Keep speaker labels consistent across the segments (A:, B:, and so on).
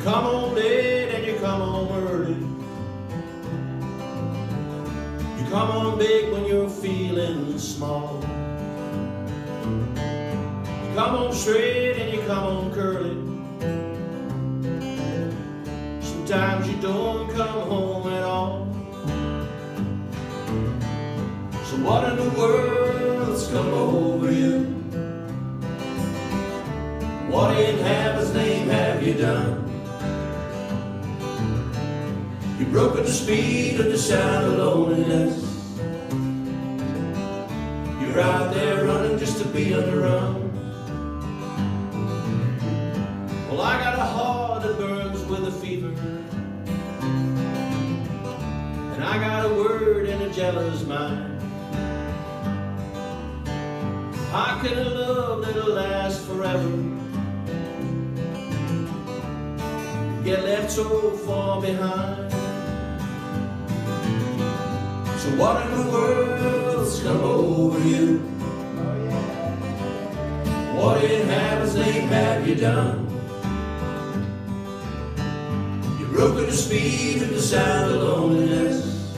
A: come home late and you come home early. You come home big when you're feeling small. You come home straight and you come home curly. Sometimes you don't come home at all. So what in the world's come over you? What in heaven's name have you done? You've broken the speed of the sound of loneliness. You're out there running just to be on the run. Well, I got a heart that burns with a fever, and I got a word in a jealous mind. How can a love that'll last forever get left so far behind? So what in the world's come over you? What in heaven's name have you done? You've broken the speed of the sound of loneliness.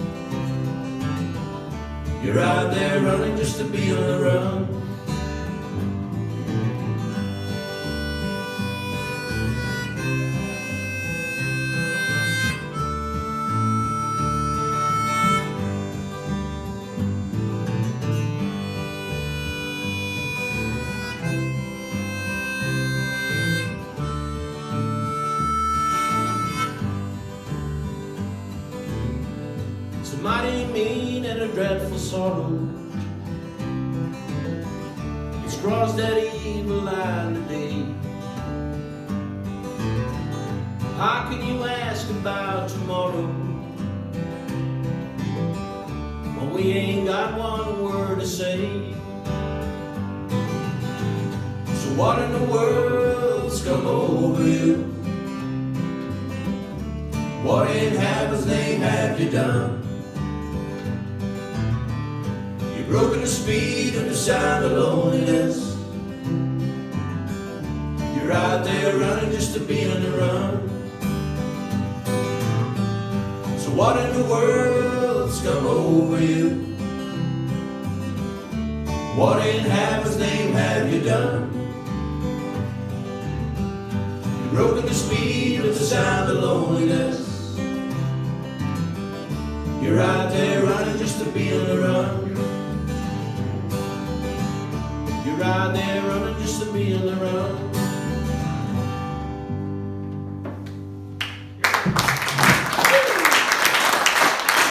A: You're out there running just to be on the run. It's a mighty mean and a dreadful sorrow. It's crossed that evil line today. How can you ask about tomorrow when we ain't got one word to say? So what in the world's come over you? What in heaven's name have you done? You've broken the speed of the sound of loneliness. You're out there running just to be on the run. So what in the world's come over you? What in heaven's name have you done? You've broken the speed of the sound of loneliness. You're out there running just to be on the run. You're out there running just to be on the run.